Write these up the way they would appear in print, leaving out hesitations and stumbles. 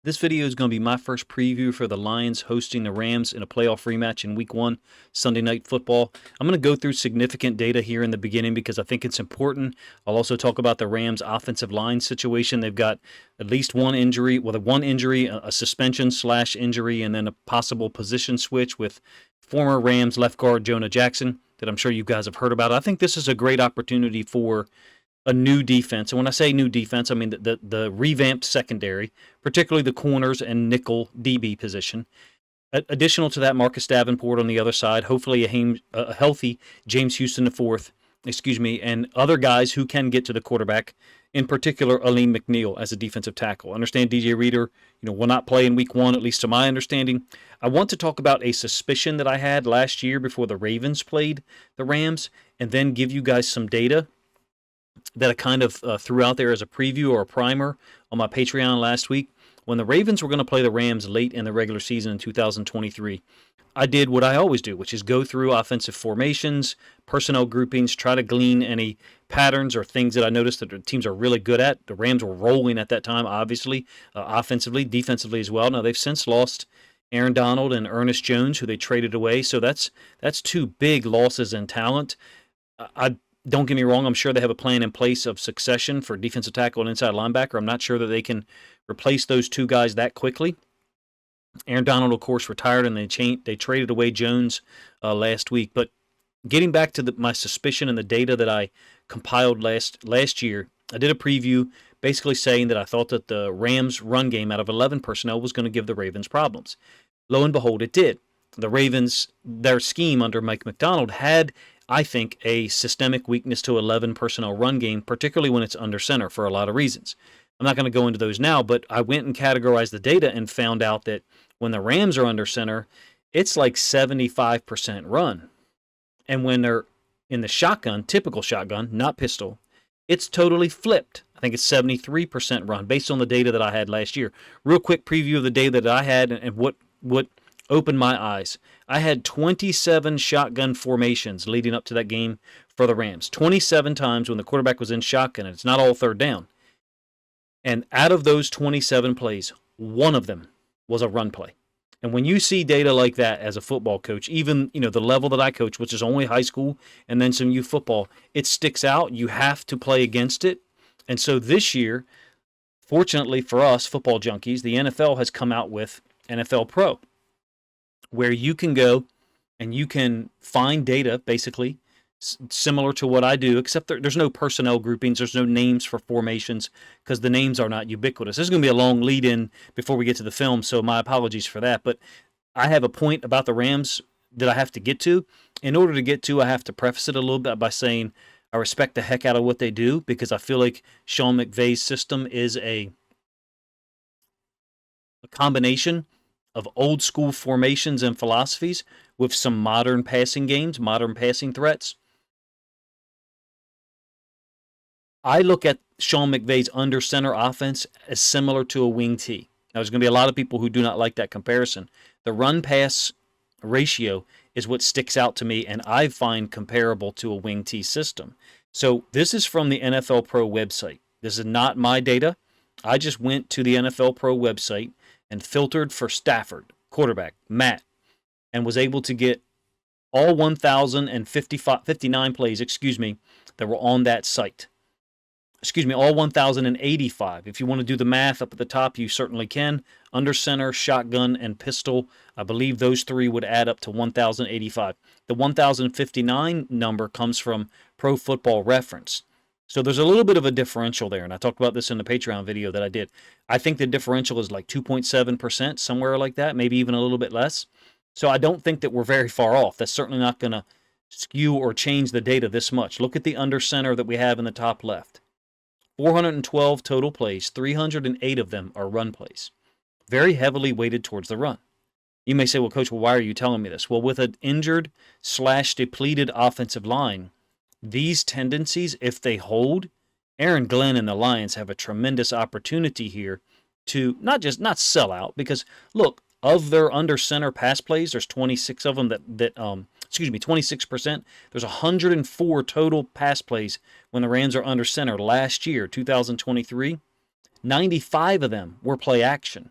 This video is going to be my first preview for the Lions hosting the Rams in a playoff rematch in Week 1, Sunday Night Football. I'm going to go through significant data here in the beginning because I think it's important. I'll also talk about the Rams' offensive line situation. They've got at least one injury, a suspension/injury, and then a possible position switch with former Rams left guard Jonah Jackson that I'm sure you guys have heard about. I think this is a great opportunity for a new defense. And when I say new defense, I mean the revamped secondary, particularly the corners and nickel DB position. Additional to that, Marcus Davenport on the other side, hopefully a healthy James Houston IV, and other guys who can get to the quarterback, in particular Aleem McNeil as a defensive tackle. I understand DJ Reader, will not play in Week 1, at least to my understanding. I want to talk about a suspicion that I had last year before the Ravens played the Rams, and then give you guys some data that I kind of threw out there as a preview or a primer on my Patreon last week. When the Ravens were going to play the Rams late in the regular season in 2023, I did what I always do, which is go through offensive formations, personnel groupings, try to glean any patterns or things that I noticed that the teams are really good at. The Rams were rolling at that time, obviously, offensively, defensively as well. Now, they've since lost Aaron Donald and Ernest Jones, who they traded away, so that's two big losses in talent. Don't get me wrong, I'm sure they have a plan in place of succession for defensive tackle and inside linebacker. I'm not sure that they can replace those two guys that quickly. Aaron Donald, of course, retired, and they traded away Jones last week. But getting back to my suspicion and the data that I compiled last year, I did a preview basically saying that I thought that the Rams' run game out of 11 personnel was going to give the Ravens problems. Lo and behold, it did. The Ravens, their scheme under Mike Macdonald had, I think, a systemic weakness to 11 personnel run game, particularly when it's under center for a lot of reasons. I'm not going to go into those now, but I went and categorized the data and found out that when the Rams are under center, it's like 75% run. And when they're in the shotgun, typical shotgun, not pistol, it's totally flipped. I think it's 73% run based on the data that I had last year. Real quick preview of the data that I had and what opened my eyes. I had 27 shotgun formations leading up to that game for the Rams. 27 times when the quarterback was in shotgun, and it's not all third down. And out of those 27 plays, one of them was a run play. And when you see data like that as a football coach, even the level that I coach, which is only high school and then some youth football, it sticks out. You have to play against it. And so this year, fortunately for us football junkies, the NFL has come out with NFL Pro, where you can go and you can find data basically similar to what I do, except there's no personnel groupings, there's no names for formations because the names are not ubiquitous. This is going to be a long lead-in before we get to the film, so my apologies for that. But I have a point about the Rams that I have to get to. In order to get to, I have to preface it a little bit by saying I respect the heck out of what they do because I feel like Sean McVay's system is a combination of old school formations and philosophies with some modern passing games, modern passing threats. I look at Sean McVay's under center offense as similar to a wing T. Now, there's going to be a lot of people who do not like that comparison. The run pass ratio is what sticks out to me and I find comparable to a wing T system. So this is from the NFL Pro website. This is not my data. I just went to the NFL Pro website and filtered for Stafford, quarterback, Matt, and was able to get all 1,059 plays, that were on that site. All 1,085. If you want to do the math up at the top, you certainly can. Under center, shotgun, and pistol, I believe those three would add up to 1,085. The 1,059 number comes from Pro Football Reference. So there's a little bit of a differential there, and I talked about this in the Patreon video that I did. I think the differential is like 2.7%, somewhere like that, maybe even a little bit less. So I don't think that we're very far off. That's certainly not going to skew or change the data this much. Look at the under center that we have in the top left. 412 total plays, 308 of them are run plays. Very heavily weighted towards the run. You may say, well, Coach, why are you telling me this? Well, with an injured/depleted offensive line, these tendencies, if they hold, Aaron Glenn and the Lions have a tremendous opportunity here to not sell out, because look, of their under center pass plays, there's 26 of them 26%. There's 104 total pass plays when the Rams are under center last year, 2023. 95 of them were play action.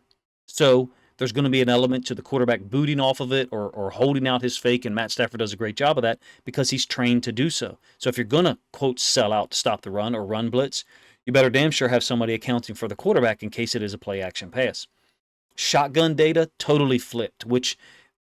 So there's going to be an element to the quarterback booting off of it or holding out his fake, and Matt Stafford does a great job of that because he's trained to do so. So if you're going to, quote, sell out to stop the run or run blitz, you better damn sure have somebody accounting for the quarterback in case it is a play action pass. Shotgun data totally flipped, which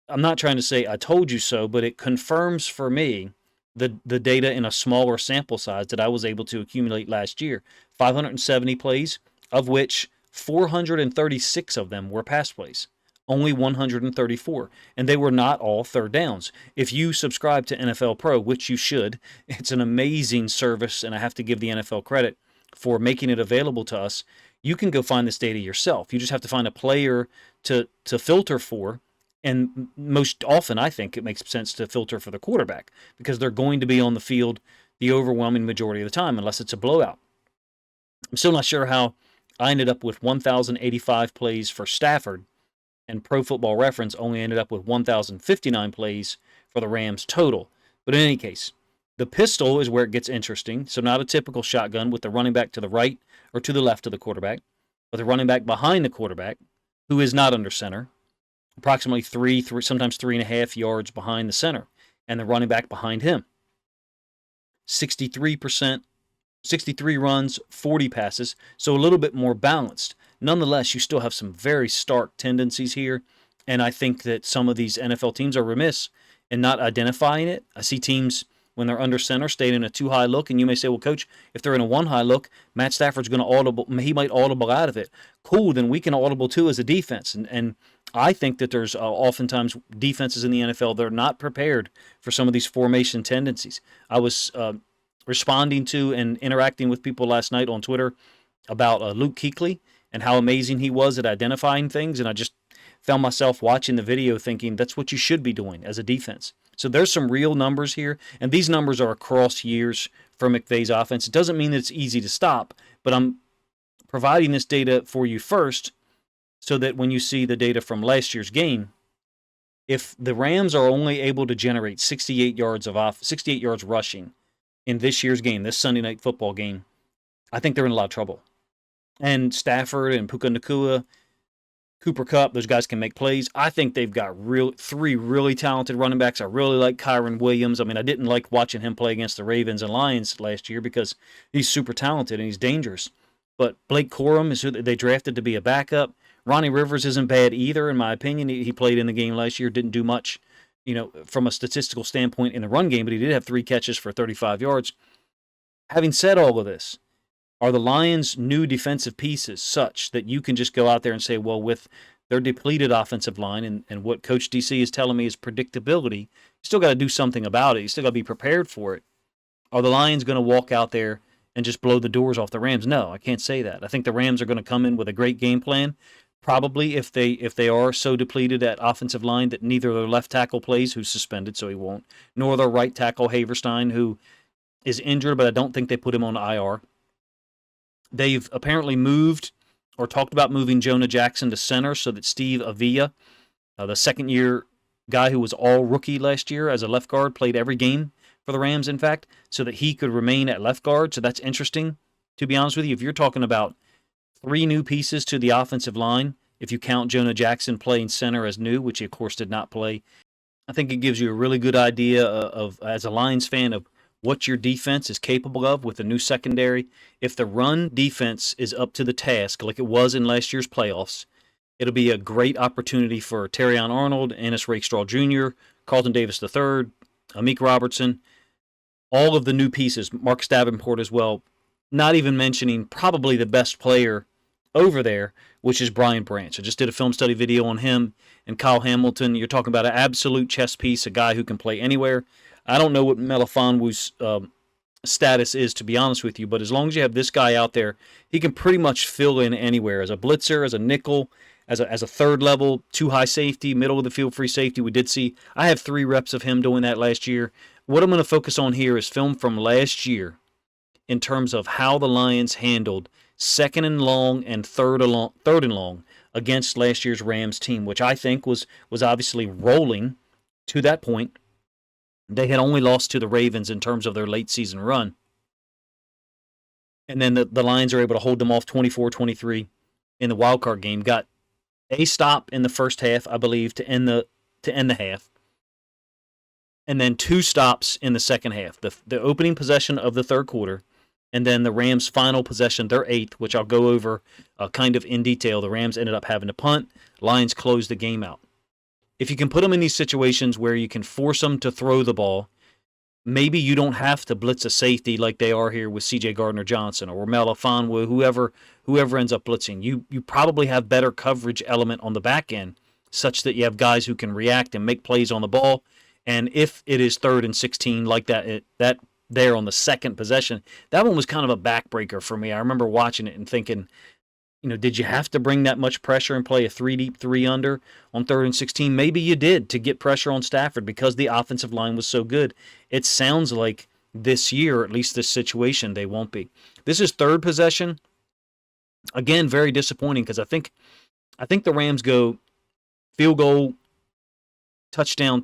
I'm not trying to say I told you so, but it confirms for me the data in a smaller sample size that I was able to accumulate last year. 570 plays, of which 436 of them were pass plays. Only 134. And they were not all third downs. If you subscribe to NFL Pro, which you should, it's an amazing service, and I have to give the NFL credit for making it available to us. You can go find this data yourself. You just have to find a player to filter for. And most often, I think it makes sense to filter for the quarterback because they're going to be on the field the overwhelming majority of the time, unless it's a blowout. I'm still not sure how I ended up with 1,085 plays for Stafford, and Pro Football Reference only ended up with 1,059 plays for the Rams total. But in any case, the pistol is where it gets interesting. So not a typical shotgun with the running back to the right or to the left of the quarterback, but the running back behind the quarterback, who is not under center, approximately three, sometimes 3.5 yards behind the center, and the running back behind him. 63%, 63 runs, 40 passes, so a little bit more balanced. Nonetheless, you still have some very stark tendencies here, and I think that some of these NFL teams are remiss in not identifying it. I see teams, when they're under center, staying in a too high look, and you may say, well, coach, if they're in a one high look, Matt Stafford's going to audible, he might audible out of it. Cool, then we can audible too as a defense, and I think that there's oftentimes defenses in the NFL that are not prepared for some of these formation tendencies. I was responding to and interacting with people last night on Twitter about Luke Kuechly and how amazing he was at identifying things, and I just found myself watching the video thinking that's what you should be doing as a defense. So there's some real numbers here, and these numbers are across years for McVay's offense. It doesn't mean that it's easy to stop, but I'm providing this data for you first so that when you see the data from last year's game, if the Rams are only able to generate 68 yards rushing in this year's game, this Sunday Night Football game, I think they're in a lot of trouble. And Stafford and Puka Nacua, Cooper Kupp, those guys can make plays. I think they've got three really talented running backs. I really like Kyron Williams. I mean, I didn't like watching him play against the Ravens and Lions last year because he's super talented and he's dangerous. But Blake Corum is who they drafted to be a backup. Ronnie Rivers isn't bad either, in my opinion. He played in the game last year, didn't do much, from a statistical standpoint in the run game, but he did have 3 catches for 35 yards. Having said all of this, are the Lions' new defensive pieces such that you can just go out there and say, well, with their depleted offensive line and what Coach DC is telling me is predictability, you still got to do something about it. You still got to be prepared for it. Are the Lions going to walk out there and just blow the doors off the Rams? No, I can't say that. I think the Rams are going to come in with a great game plan. Probably if they are so depleted at offensive line that neither their left tackle plays, who's suspended, so he won't, nor their right tackle, Haverstein, who is injured, but I don't think they put him on IR. They've apparently moved or talked about moving Jonah Jackson to center so that Steve Avila, the second-year guy who was all rookie last year as a left guard, played every game for the Rams, in fact, so that he could remain at left guard. So that's interesting, to be honest with you. If you're talking about 3 new pieces to the offensive line, if you count Jonah Jackson playing center as new, which he, of course, did not play, I think it gives you a really good idea of as a Lions fan, of what your defense is capable of with the new secondary. If the run defense is up to the task like it was in last year's playoffs, it'll be a great opportunity for Terrion Arnold, Ennis Rakestraw Jr., Carlton Davis III, Amik Robertson, all of the new pieces, Marcus Davenport as well, not even mentioning probably the best player over there, which is Brian Branch. I just did a film study video on him and Kyle Hamilton. You're talking about an absolute chess piece, a guy who can play anywhere. I don't know what Melifonwu's status is, to be honest with you, but as long as you have this guy out there, he can pretty much fill in anywhere as a blitzer, as a nickel, as a third level, 2 high safety, middle of the field free safety. We did see, I have 3 reps of him doing that last year. What I'm going to focus on here is film from last year in terms of how the Lions handled second and long and third and long against last year's Rams team, which I think was obviously rolling to that point. They had only lost to the Ravens in terms of their late season run. And then the Lions are able to hold them off 24-23 in the wildcard game. Got a stop in the first half, I believe, to end the half, and then 2 stops in the second half. The opening possession of the third quarter, and then the Rams' final possession, their 8th, which I'll go over kind of in detail. The Rams ended up having to punt. Lions closed the game out. If you can put them in these situations where you can force them to throw the ball, maybe you don't have to blitz a safety like they are here with C.J. Gardner-Johnson or Romelu Fonwu, whoever ends up blitzing. You probably have better coverage element on the back end such that you have guys who can react and make plays on the ball. And if it is 3rd and 16 like that there on the second possession, that one was kind of a backbreaker for me. I remember watching it and thinking, did you have to bring that much pressure and play a 3 deep, 3 under on 3rd and 16? Maybe you did to get pressure on Stafford because the offensive line was so good. It sounds like this year, or at least this situation, they won't be. This is 3rd possession. Again, very disappointing because I think the Rams go field goal, touchdown,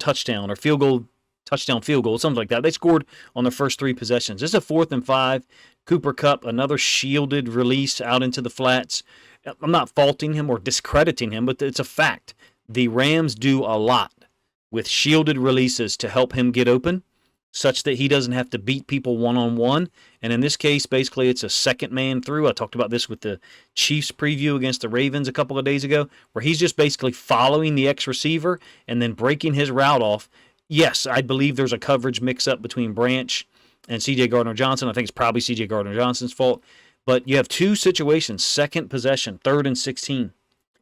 or field goal, touchdown, field goal, something like that. They scored on their first 3 possessions. This is a 4th and 5. Cooper Kupp, another shielded release out into the flats. I'm not faulting him or discrediting him, but it's a fact. The Rams do a lot with shielded releases to help him get open, such that he doesn't have to beat people one-on-one. And in this case, basically, it's a second man through. I talked about this with the Chiefs preview against the Ravens a couple of days ago, where he's just basically following the ex-receiver and then breaking his route off. Yes, I believe there's a coverage mix-up between Branch and C.J. Gardner-Johnson. I think it's probably C.J. Gardner-Johnson's fault. But you have 2 situations, second possession, 3rd and 16.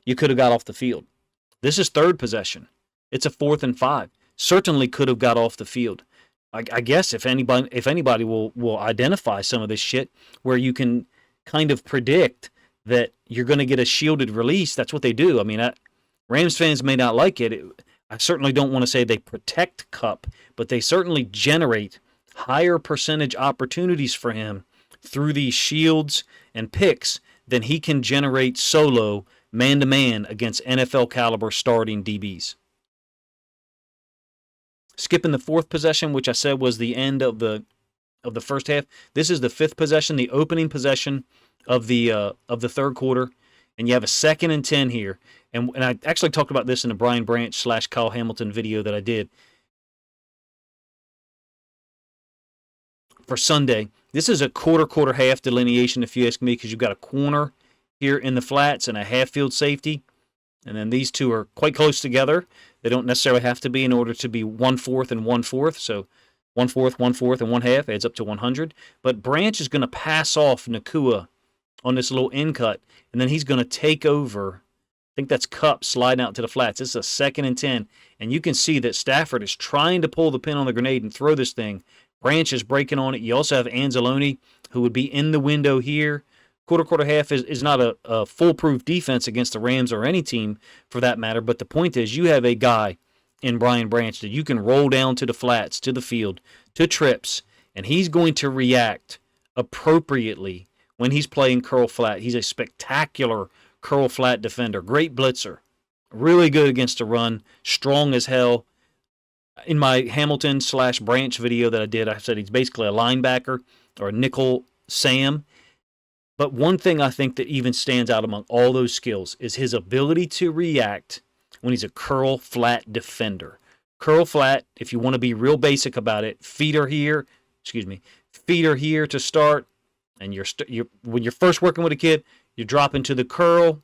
You could have got off the field. This is 3rd possession. It's a 4th and 5. Certainly could have got off the field. I guess if anybody will identify some of this shit where you can kind of predict that you're going to get a shielded release, that's what they do. I mean, Rams fans may not like it. I certainly don't want to say they protect Kupp, but they certainly generate higher percentage opportunities for him through these shields and picks than he can generate solo, man-to-man against NFL caliber starting DBs. Skipping the 4th possession, which I said was the end of the first half. This is the 5th possession, the opening possession of the 3rd quarter, and you have a 2nd and 10 here. And I actually talked about this in the Brian Branch / Kyle Hamilton video that I did for Sunday. This is a quarter half delineation, if you ask me, because you've got a corner here in the flats and a half field safety. And then these two are quite close together. They don't necessarily have to be in order to be 1/4 and 1/4. So 1/4, 1/4, and 1/2 adds up to 100. But Branch is going to pass off Nacua on this little in cut, and then he's going to take over. I think that's Kupp sliding out to the flats. This is a 2nd and 10, and you can see that Stafford is trying to pull the pin on the grenade and throw this thing. Branch is breaking on it. You also have Anzalone, who would be in the window here. Quarter half is not a foolproof defense against the Rams or any team for that matter, but the point is you have a guy in Brian Branch that you can roll down to the flats, to the field, to trips, and he's going to react appropriately when he's playing curl flat. He's a spectacular curl flat defender, great blitzer, really good against the run, strong as hell. In my Hamilton / Branch video that I did, I said he's basically a linebacker or a nickel Sam. But one thing I think that even stands out among all those skills is his ability to react when he's a curl flat defender. Curl flat, if you want to be real basic about it, feet are here to start, and when you're first working with a kid, you drop into the curl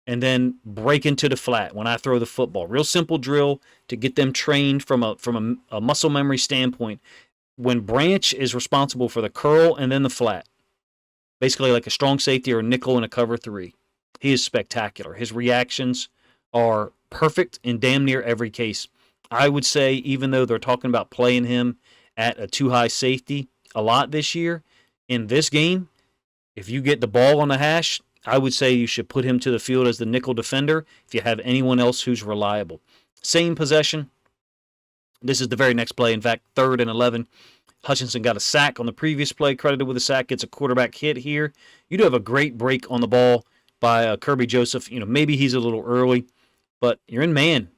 and then break into the flat when I throw the football. Real simple drill to get them trained from a muscle memory standpoint. When Branch is responsible for the curl and then the flat, basically like a strong safety or a nickel in a cover 3. He is spectacular. His reactions are perfect in damn near every case. I would say, even though they're talking about playing him at a too high safety a lot this year, in this game, if you get the ball on the hash, I would say you should put him to the field as the nickel defender if you have anyone else who's reliable. Same possession. This is the very next play. In fact, 3rd and 11. Hutchinson got a sack on the previous play, credited with a sack, gets a quarterback hit here. You do have a great break on the ball by Kirby Joseph. Maybe he's a little early, but you're in man.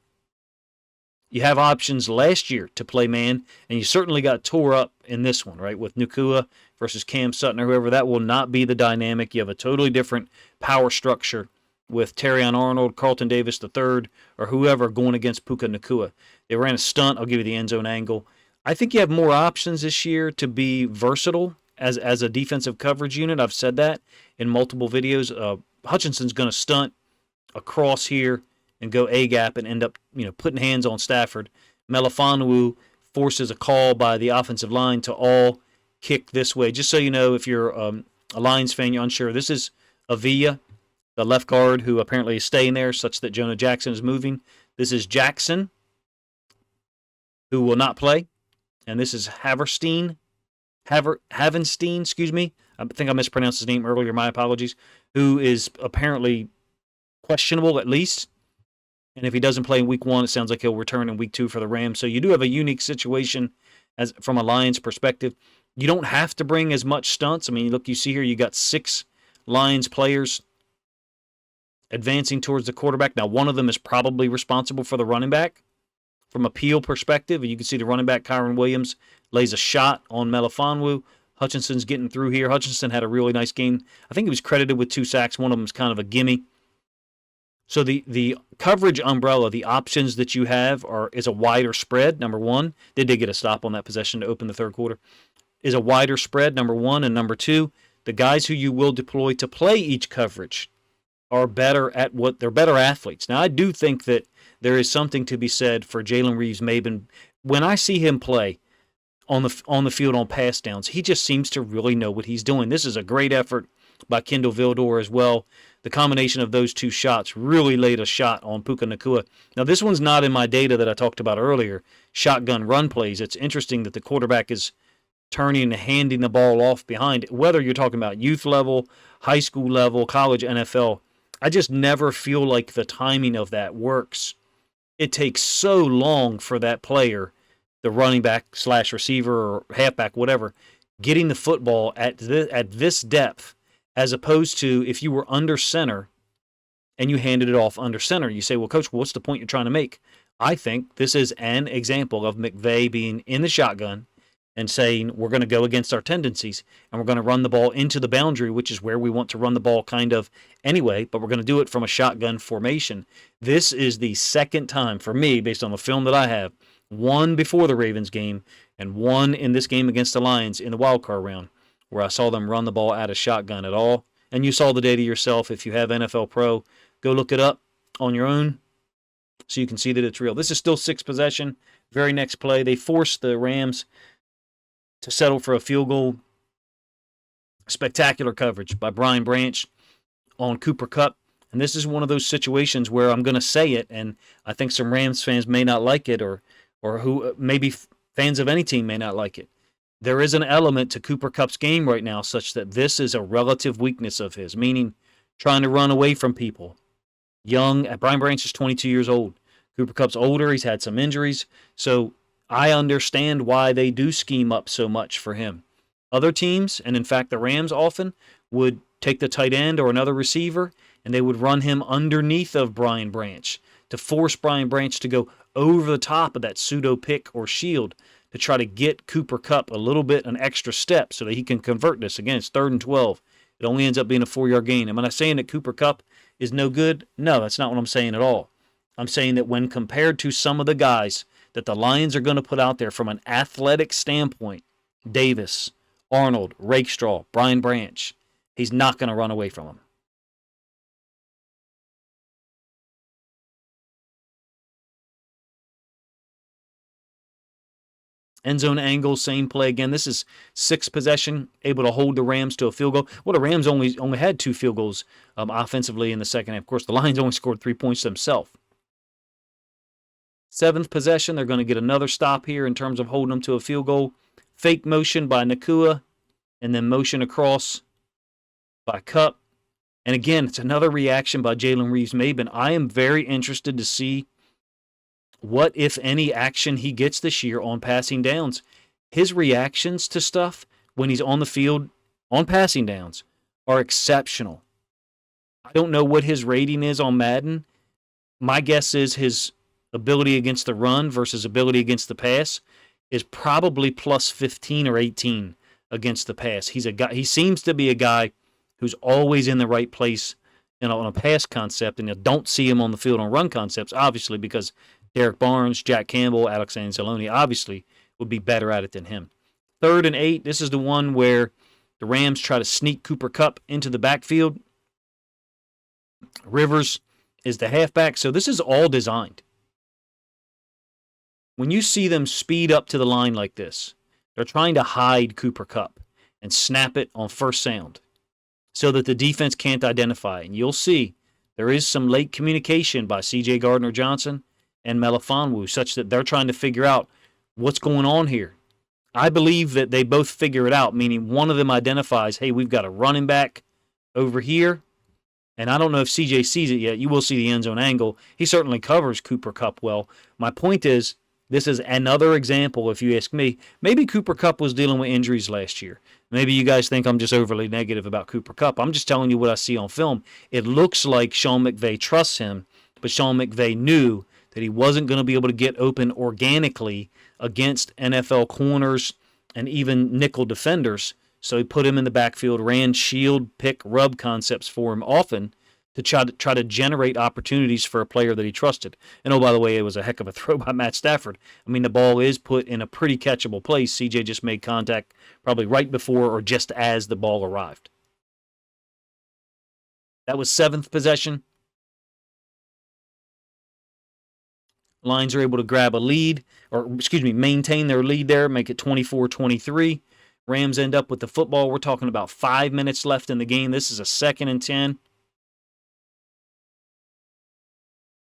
You have options last year to play man, and you certainly got tore up in this one, right, with Nacua versus Cam Sutton or whoever. That will not be the dynamic. You have a totally different power structure with Terrion Arnold, Carlton Davis III, or whoever going against Puka Nacua. They ran a stunt. I'll give you the end zone angle. I think you have more options this year to be versatile as a defensive coverage unit. I've said that in multiple videos. Hutchinson's going to stunt across here and go A-gap and end up putting hands on Stafford. Melifonwu forces a call by the offensive line to all kick this way. Just so you know, if you're a Lions fan, you're unsure. This is Avila, the left guard, who apparently is staying there such that Jonah Jackson is moving. This is Jackson, who will not play. And this is Havenstein, excuse me. I think I mispronounced his name earlier. My apologies. Who is apparently questionable at least. And if he doesn't play in week 1, it sounds like he'll return in week 2 for the Rams. So you do have a unique situation as from a Lions perspective. You don't have to bring as much stunts. I mean, look, you see here, you got 6 Lions players advancing towards the quarterback. Now, one of them is probably responsible for the running back. From a peel perspective, you can see the running back, Kyron Williams, lays a shot on Melifonwu. Hutchinson's getting through here. Hutchinson had a really nice game. I think he was credited with 2 sacks. One of them is kind of a gimme. So the coverage umbrella, the options that you have is a wider spread, number one. They did get a stop on that possession to open the third quarter. Is a wider spread, number one. And number two, the guys who you will deploy to play each coverage are better at what they're better athletes. Now, I do think that there is something to be said for Jalen Reeves-Maybin. When I see him play on the field on pass downs, he just seems to really know what he's doing. This is a great effort by Kendall Vildor as well. The combination of those 2 shots really laid a shot on Puka Nacua. Now, this one's not in my data that I talked about earlier, shotgun run plays. It's interesting that the quarterback is turning and handing the ball off behind, whether you're talking about youth level, high school level, college, NFL. I just never feel like the timing of that works. It takes so long for that player, the running back / receiver or halfback, whatever, getting the football at this depth, as opposed to if you were under center and you handed it off under center. You say, well, Coach, what's the point you're trying to make? I think this is an example of McVay being in the shotgun and saying, we're going to go against our tendencies, and we're going to run the ball into the boundary, which is where we want to run the ball kind of anyway, but we're going to do it from a shotgun formation. This is the second time for me, based on the film that I have, one before the Ravens game and one in this game against the Lions in the wild card round, where I saw them run the ball out of shotgun at all. And you saw the data yourself. If you have NFL Pro, go look it up on your own so you can see that it's real. This is still 6 possession. Very next play, they forced the Rams to settle for a field goal. Spectacular coverage by Brian Branch on Cooper Kupp. And this is one of those situations where I'm going to say it, and I think some Rams fans may not like it, or who maybe fans of any team may not like it. There is an element to Cooper Kupp's game right now such that this is a relative weakness of his, meaning trying to run away from people. Brian Branch is 22 years old. Cooper Kupp's older. He's had some injuries. So I understand why they do scheme up so much for him. Other teams, and in fact the Rams often, would take the tight end or another receiver, and they would run him underneath of Brian Branch to force Brian Branch to go over the top of that pseudo pick or shield to try to get Cooper Kupp a little bit, an extra step, so that he can convert this. Again, it's 3rd and 12. It only ends up being a 4-yard gain. Am I saying that Cooper Kupp is no good? No, that's not what I'm saying at all. I'm saying that when compared to some of the guys that the Lions are going to put out there from an athletic standpoint, Davis, Arnold, Rakestraw, Brian Branch, he's not going to run away from them. End zone angle, same play again. This is 6 possession, able to hold the Rams to a field goal. Well, the Rams only had 2 field goals offensively in the second half. Of course, the Lions only scored 3 points themselves. 7th possession, they're going to get another stop here in terms of holding them to a field goal. Fake motion by Nacua, and then motion across by Kupp. And again, it's another reaction by Jalen Reeves-Maybin. I am very interested to see what, if any, action he gets this year on passing downs. His reactions to stuff when he's on the field on passing downs are exceptional. I don't know what his rating is on Madden. My guess is his ability against the run versus ability against the pass is probably plus 15 or 18 against the pass. He seems to be a guy who's always in the right place on a pass concept, and you don't see him on the field on run concepts, obviously, because Derek Barnes, Jack Campbell, Alex Anzalone obviously would be better at it than him. 3rd and 8, this is the one where the Rams try to sneak Cooper Kupp into the backfield. Rivers is the halfback, so this is all designed. When you see them speed up to the line like this, they're trying to hide Cooper Kupp and snap it on first sound so that the defense can't identify. And you'll see there is some late communication by C.J. Gardner-Johnson and Melifonwu such that they're trying to figure out what's going on here. I believe that they both figure it out, meaning one of them identifies, hey, we've got a running back over here. And I don't know if CJ sees it yet. You will see the end zone angle. He certainly covers Cooper Kupp well. My point is, this is another example, if you ask me. Maybe Cooper Kupp was dealing with injuries last year. Maybe you guys think I'm just overly negative about Cooper Kupp. I'm just telling you what I see on film. It looks like Sean McVay trusts him, but Sean McVay knew that he wasn't going to be able to get open organically against NFL corners and even nickel defenders. So he put him in the backfield, ran shield, pick, rub concepts for him often to try to generate opportunities for a player that he trusted. And oh, by the way, it was a heck of a throw by Matt Stafford. I mean, the ball is put in a pretty catchable place. CJ just made contact probably right before or just as the ball arrived. That was 7th possession. Lions are able to grab a lead, maintain their lead there, make it 24-23. Rams end up with the football. We're talking about 5 minutes left in the game. This is a 2nd and 10.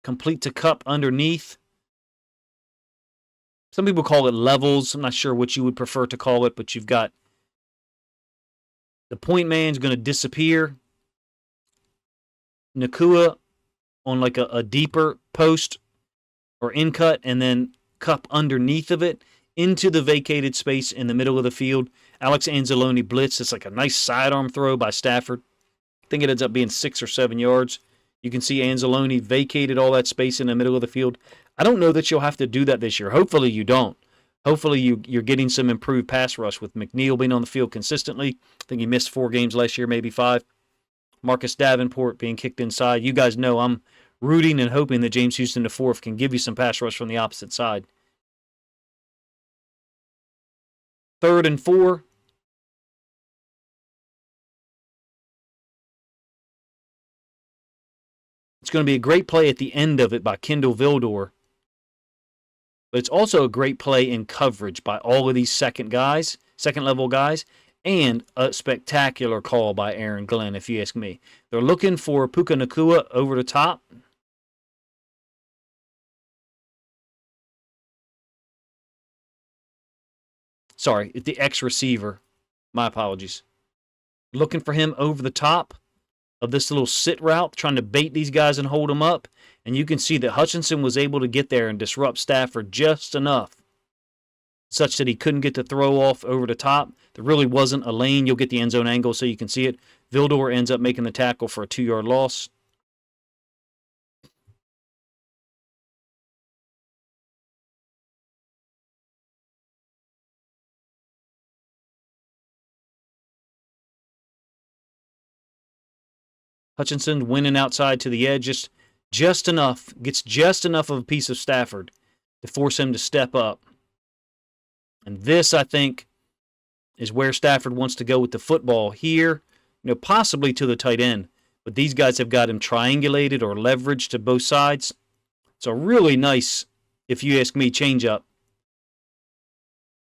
Complete to Kupp underneath. Some people call it levels. I'm not sure what you would prefer to call it, but you've got the point man's going to disappear. Nacua on like a deeper post or in cut, and then Kupp underneath of it into the vacated space in the middle of the field. Alex Anzalone blitz. It's like a nice sidearm throw by Stafford. I think it ends up being 6 or 7 yards. You can see Anzalone vacated all that space in the middle of the field. I don't know that you'll have to do that this year. Hopefully you don't. Hopefully you're getting some improved pass rush with McNeil being on the field consistently. I think he missed 4 games last year, maybe 5. Marcus Davenport being kicked inside. You guys know I'm rooting and hoping that James Houston IV can give you some pass rush from the opposite side. 3rd and 4. It's going to be a great play at the end of it by Kendall Vildor. But it's also a great play in coverage by all of these second-level guys, and a spectacular call by Aaron Glenn, if you ask me. They're looking for Puka Nacua over the top. Sorry, the ex-receiver. My apologies. Looking for him over the top of this little sit route, trying to bait these guys and hold them up. And you can see that Hutchinson was able to get there and disrupt Stafford just enough such that he couldn't get the throw off over the top. There really wasn't a lane. You'll get the end zone angle so you can see it. Vildor ends up making the tackle for a 2-yard loss. Hutchinson winning outside to the edge, just enough, gets just enough of a piece of Stafford to force him to step up. And this, I think, is where Stafford wants to go with the football here, possibly to the tight end. But these guys have got him triangulated or leveraged to both sides. It's a really nice, if you ask me, change up.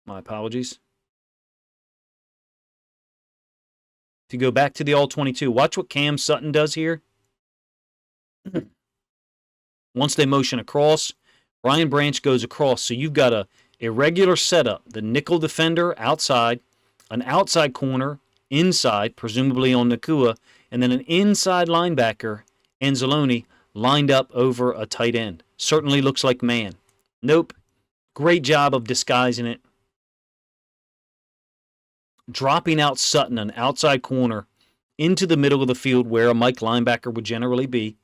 My apologies. If you go back to the All-22, watch what Cam Sutton does here. Once they motion across, Ryan Branch goes across. So you've got a irregular setup. The nickel defender outside, an outside corner inside, presumably on Nacua, and then an inside linebacker, Anzalone, lined up over a tight end. Certainly looks like man. Nope. Great job of disguising it. Dropping out Sutton, an outside corner, into the middle of the field where a Mike linebacker would generally be.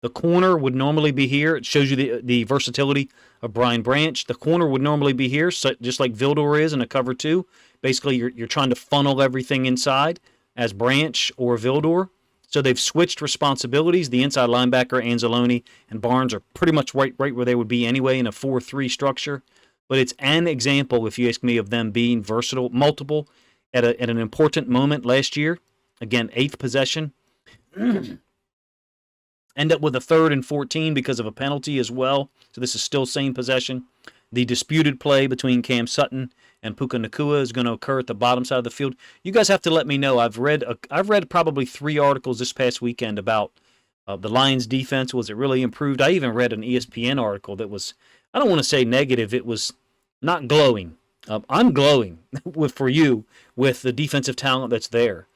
The corner would normally be here. It shows you the versatility of Brian Branch. The corner would normally be here, so just like Vildor is in a cover 2. Basically, you're trying to funnel everything inside as Branch or Vildor. So they've switched responsibilities. The inside linebacker, Anzalone, and Barnes are pretty much right where they would be anyway in a 4-3 structure. But it's an example, if you ask me, of them being versatile, multiple, at an important moment last year. Again, 8th possession. End up with a 3rd and 14 because of a penalty as well. So this is still same possession. The disputed play between Cam Sutton and Puka Nacua is going to occur at the bottom side of the field. You guys have to let me know. I've read probably 3 articles this past weekend about the Lions' defense. Was it really improved? I even read an ESPN article that was, I don't want to say negative. It was not glowing. I'm glowing for you with the defensive talent that's there.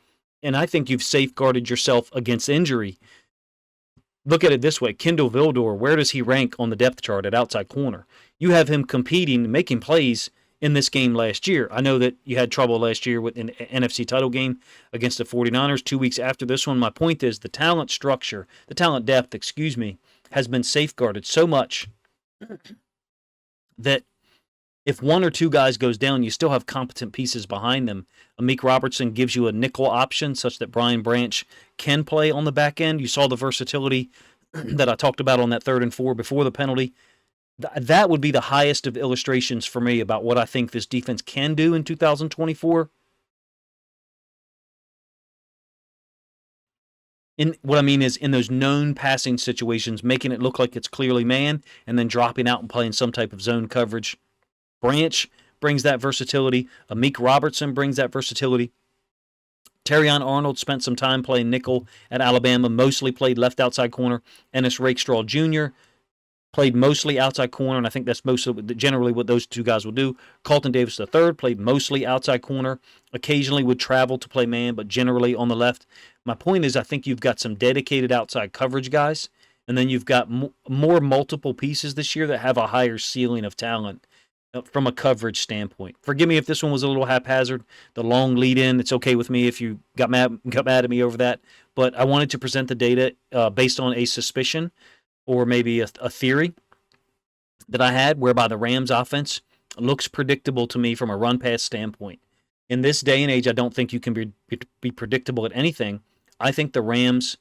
And I think you've safeguarded yourself against injury. Look at it this way. Kendall Vildor, where does he rank on the depth chart at outside corner? You have him competing, making plays in this game last year. I know that you had trouble last year with an NFC title game against the 49ers 2 weeks after this one. My point is the talent structure, the talent depth, has been safeguarded so much that if 1 or 2 guys goes down, you still have competent pieces behind them. Amik Robertson gives you a nickel option such that Brian Branch can play on the back end. You saw the versatility that I talked about on that 3rd and 4 before the penalty. That would be the highest of illustrations for me about what I think this defense can do in 2024. What I mean is in those known passing situations, making it look like it's clearly man and then dropping out and playing some type of zone coverage. Branch brings that versatility. Amik Robertson brings that versatility. Terrion Arnold spent some time playing nickel at Alabama, mostly played left outside corner. Ennis Rakestraw Jr. played mostly outside corner, and I think that's generally what those 2 guys will do. Carlton Davis III played mostly outside corner, occasionally would travel to play man, but generally on the left. My point is I think you've got some dedicated outside coverage guys, and then you've got more multiple pieces this year that have a higher ceiling of talent from a coverage standpoint. Forgive me if this one was a little haphazard. The long lead in, it's okay with me if you got mad at me over that. But I wanted to present the data based on a suspicion or maybe a theory that I had whereby the Rams offense looks predictable to me from a run-pass standpoint. In this day and age, I don't think you can be predictable at anything. I think the Rams'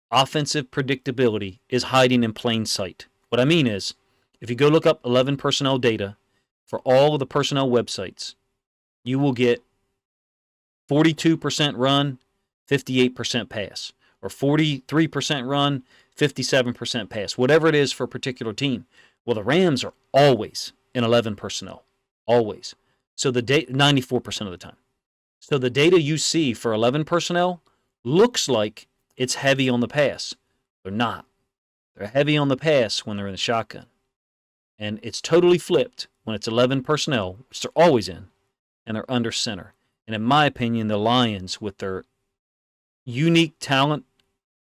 offensive predictability is hiding in plain sight. What I mean is, if you go look up 11 personnel data for all of the personnel websites, you will get 42% run, 58% pass, or 43% run, 57% pass, whatever it is for a particular team. Well, the Rams are always in 11 personnel, always. So the 94% of the time. So the data you see for 11 personnel looks like it's heavy on the pass. They're not. They're heavy on the pass when they're in the shotgun. And it's totally flipped when it's 11 personnel, which they're always in, and they're under center. And in my opinion, the Lions, with their unique talent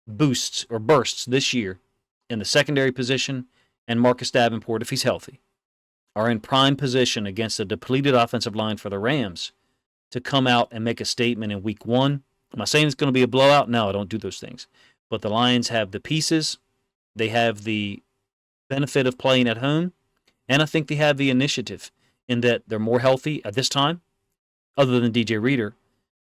boosts or bursts this year in the secondary position and Marcus Davenport, if he's healthy, are in prime position against a depleted offensive line for the Rams to come out and make a statement in week 1. Am I saying it's going to be a blowout? No, I don't do those things. But the Lions have the pieces. They have the benefit of playing at home. And I think they have the initiative in that they're more healthy at this time, other than DJ Reader,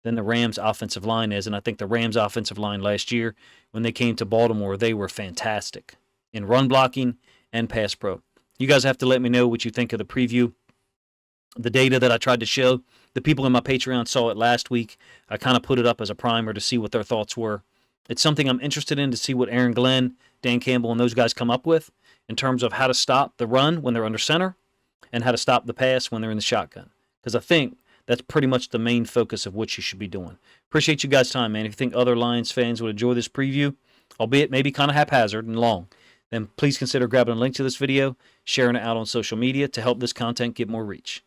than the Rams' offensive line is. And I think the Rams' offensive line last year, when they came to Baltimore, they were fantastic in run blocking and pass pro. You guys have to let me know what you think of the preview. The data that I tried to show, the people in my Patreon saw it last week. I kind of put it up as a primer to see what their thoughts were. It's something I'm interested in to see what Aaron Glenn, Dan Campbell, and those guys come up with in terms of how to stop the run when they're under center and how to stop the pass when they're in the shotgun. Because I think that's pretty much the main focus of what you should be doing. Appreciate you guys' time, man. If you think other Lions fans would enjoy this preview, albeit maybe kind of haphazard and long, then please consider grabbing a link to this video, sharing it out on social media to help this content get more reach.